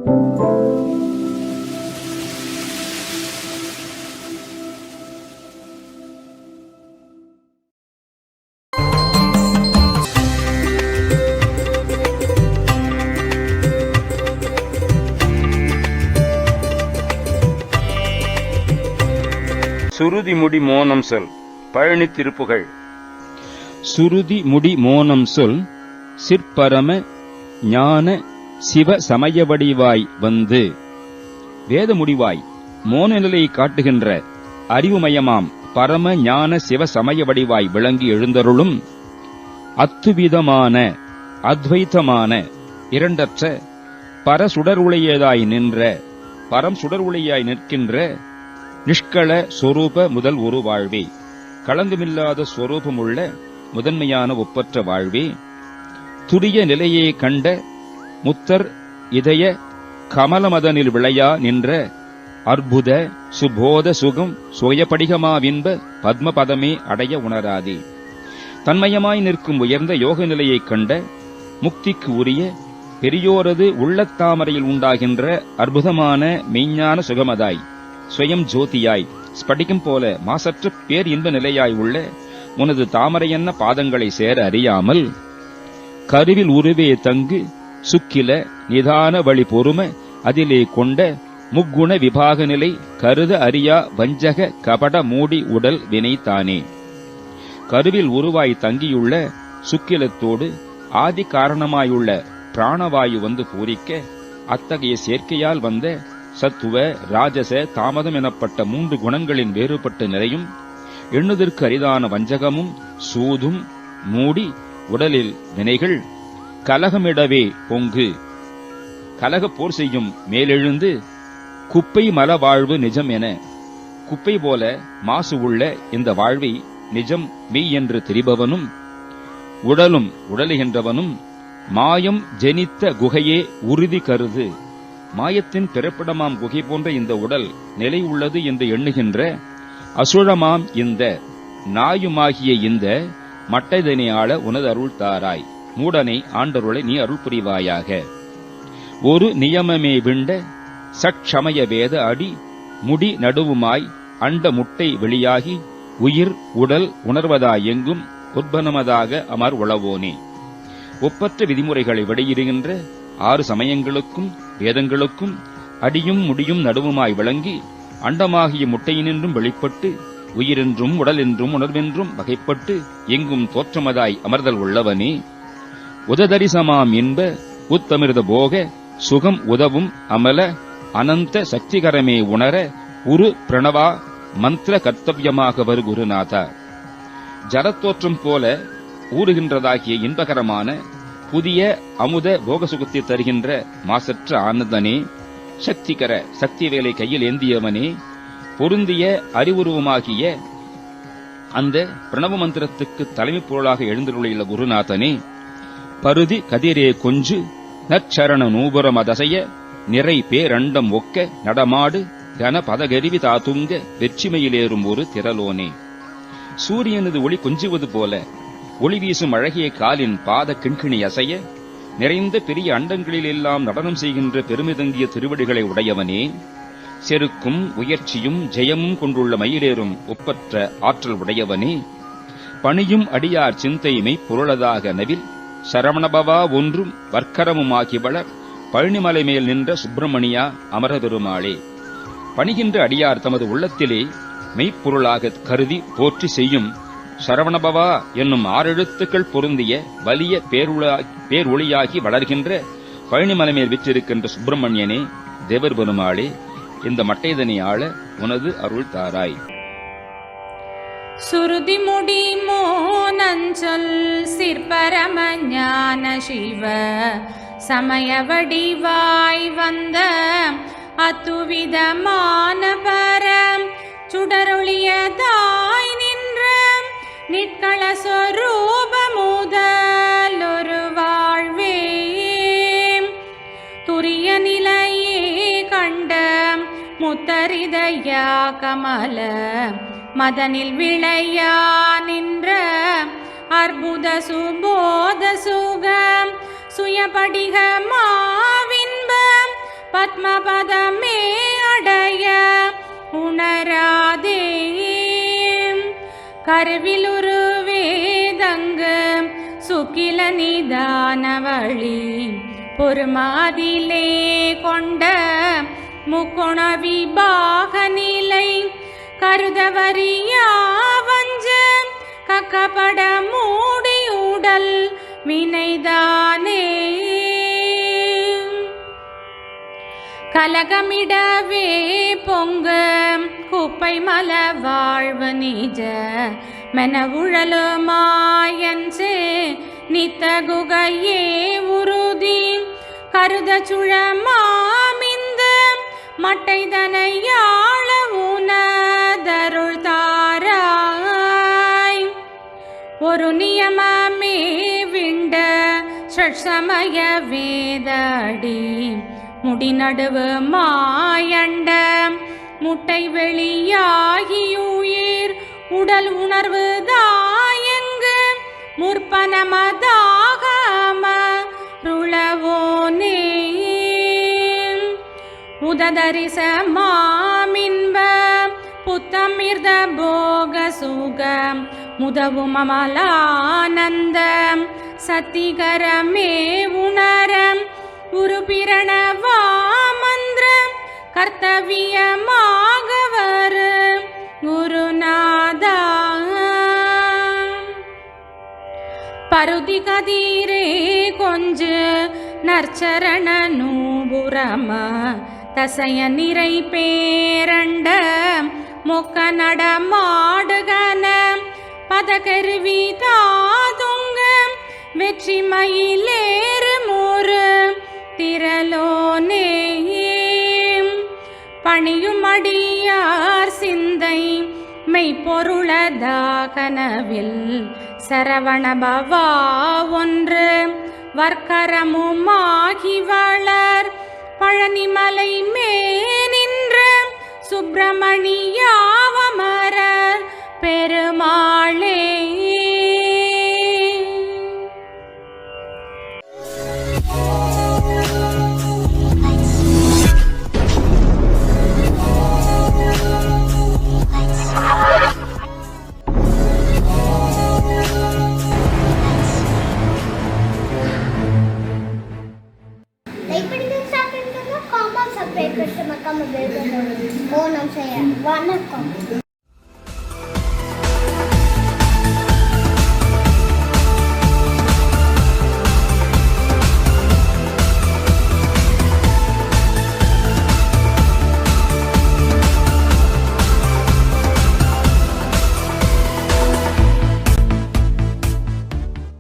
சுருதி முடி மோனம் சொல். பழனி திருப்புகழ். சுருதி முடி மோனம் சொல் சிற்பரம ஞான சிவ சமயவடிவாய் வந்து. வேத முடிவாய் மோன நிலையை காட்டுகின்ற அறிவுமயமாம் பரம ஞான சிவ சமய வடிவாய் விளங்கி எழுந்தருளும் அத்துவிதமான அத்வைத்தமான இரண்டற்ற பரசுடருளையதாய் நின்ற பரம் சுடருளையாய் நிற்கின்ற நிஷ்கள சொரூப முதல் ஒரு வாழ்வே, களங்கமில்லாத சொரூபமுள்ள முதன்மையான ஒப்பற்ற வாழ்வே, துரிய நிலையே கண்ட முத்தர் இதய கமலமதனில் விளையா நின்ற அற்புத சுபோத சுகம் சுயபடிகமாவின்ப பத்மபதமே அடைய உணராதே. தன்மயமாய் நிற்கும் உயர்ந்த யோக நிலையைக் கண்ட முக்திக்கு உரிய பெரியோரது உள்ளத்தாமரையில் உண்டாகின்ற அற்புதமான மெய்ஞான சுகமதாய் ஸ்வயம் ஜோதியாய் ஸ்படிகம் போல மாசற்ற பேர் இன்ப நிலையாய் உள்ள உனது தாமரையன்ன பாதங்களை சேர அறியாமல் கருவில் உருவே தங்கு சுக்கில நிதான வழி பொறும அதிலே கொண்ட முக்குண விபாக நிலை கருத அறியா வஞ்சக கபட மூடி உடல் வினைத்தானே. கருவில் உருவாய் தங்கியுள்ள சுக்கிலத்தோடு ஆதி காரணமாயுள்ள பிராணவாயு வந்து பூரிக்க அத்தகைய சேர்க்கையால் வந்த சத்துவ ராஜச தாமதம் எனப்பட்ட 3 குணங்களின் வேறுபட்ட நிலையும் எண்ணுதற்கு அரிதான வஞ்சகமும் சூதும் மூடி உடலில் வினைகள் கலகமிடவே பொங்கு கலக போர் செய்யும் மேலெழுந்து குப்பை மல வாழ்வு நிஜம் என குப்பை போல மாசு உள்ள இந்த வாழ்வை நிஜம் மெய் என்று தெரிபவனும் உடலும் உடலுகின்றவனும் மாயம் ஜெனித்த குகையே உறுதி கருது. மாயத்தின் பிறப்பிடமாம் குகை போன்ற இந்த உடல் நிலை உள்ளது என்று எண்ணுகின்ற அசுழமாம் இந்த நாயுமாகிய இந்த மட்டைதனையாள உனது அருள் தாராய். மூடனை ஆண்டருளை நீ அருள் புரிவாயாக. ஒரு நியமமே விண்ட சட்சமய வேத அடி முடி நடுவுமாய் அண்ட முட்டை வெளியாகி உயிர் உடல் உணர்வதாய் எங்கும் உற்பனமதாக அமர் உளவோனே. ஒப்பற்ற விதிமுறைகளை வெளியிடுகின்ற 6 சமயங்களுக்கும் வேதங்களுக்கும் அடியும் முடியும் நடுவுமாய் விளங்கி அண்டமாகிய முட்டையினின்றும் வெளிப்பட்டு உயிரென்றும் உடலென்றும் உணர்வென்றும் வகைப்பட்டு எங்கும் தோற்றமதாய் அமர்தல் உள்ளவனே. உததரிசமாம் இன்ப உத்தமிர்த போக சுகம் உதவும் அமல அனந்த சக்திகரமே உணர உரு பிரணவா மந்திர கர்த்தவியமாக வரு குருநாதா. ஜரத்தோற்றம் போல ஊறுகின்றதாகிய இன்பகரமான புதிய அமுத போகசுகத்தை தருகின்ற மாசற்ற ஆனந்தனே. சக்திகர சக்தி வேலை கையில் ஏந்தியவனே. பொருந்திய அறிவுருவமாகிய அந்த பிரணவ மந்திரத்துக்கு தலைமை பொருளாக எழுந்துள்ள குருநாதனே. பருதி கதிரே கொஞ்சு நற்சரண நூபுரம் அதசைய நிறை பேரண்டம் ஒக்க நடமாடு கன பதகருவி தாத்துங்க வெற்றிமையிலேறும் ஒரு திரளோனே. சூரியனது ஒளி கொஞ்சுவது போல ஒளி வீசும் அழகிய காலின் பாத கிண்கிணி அசைய நிறைந்த பெரிய அண்டங்களிலெல்லாம் நடனம் செய்கின்ற பெருமிதங்கிய திருவடிகளை உடையவனே. செருக்கும் உயர்ச்சியும் ஜெயமும் கொண்டுள்ள மயிலேறும் ஒப்பற்ற ஆற்றல் உடையவனே. பணியும் அடியார் சிந்தைமை பொருளதாக நவில் சரவணபவா ஒன்றும் வர்க்கரமுமாகி வளர் பழனிமலை மேல் நின்ற சுப்பிரமணியா அமரபெருமாளே. பணிகின்ற அடியார் தமது உள்ளத்திலே மெய்ப்பொருளாக கருதி போற்றி செய்யும் சரவணபவா என்னும் 6 எழுத்துக்கள் பொருந்திய வலிய பேரொளியாகி வளர்கின்ற பழனிமலை மேல் விற்றிருக்கின்ற சுப்பிரமணியனே. தேவர் பெருமாளே, இந்த மட்டைதனை ஆள உனது அருள் தாராய். சுருதி முடி மோனஞ்சொல் சிற்பரம ஞான சிவ சமய வடிவாய் வந்த அத்துவிதமான பரம் சுடரொளியதாய் நின்ற நிட்கள சொரூப முதலொரு வாழ்வே. துரிய நிலையே கண்ட முத்தரிதயா கமல மதனில் விளையா நின்ற அற்புத சுபோத சுகம் சுயபடிகமாவின்ப பத்மபதமே அடைய உணராதே கருவிலுரு வேதங்கு சுக்கில நிதான வழி பொறுமாதிலே கொண்ட முக்கோண விபாக நிலை கருதவரியா வஞ்ச கக்கப்பட மூடி உடல் வினைதானே கலகமிடவே பொங்கு குப்பை மல வாழ்வு நிஜ மெனவுழலுமாயன்சே நித்த குகையே உறுதி கருத சுழமாமிந்த மட்டைதனையாள உனதருள் தாராய் ஒரு நியமமே விண்ட சமய வேதடி முடிநடுவு மாயண்ட முட்டை வெளியாகியுயிர் உடல் உணர்வு தாயங்கு முற்பனமதாகம ருளவோனே உததரிச மாமின்ப புத்தமிர்த போக சுகம் முதவும் அமலானந்த சத்திகரமே உணரம் உருபிரணவா மந்திர கர்த்தவியமாக வரு குருநாதா பருதி கதிரே கொஞ்சு நற்சரண நூபுரம தசைய நிறை பேரண்ட மொக்க நடமாடுகன பதகருவி தாதுங்க வெற்றி மயிலேறு மோரு திரலோனே பணியும் அடியார் சிந்தை மெய்ப்பொருளதாகனவில் சரவணபவா ஒன்று வர்க்கரமுமாகி வளர் பழனிமலை மேனின்ற சுப்பிரமணியாவமரர் பெருமாளே. Subscribe करके मक्का में बेल बटन ऑन करना। वनक्कम।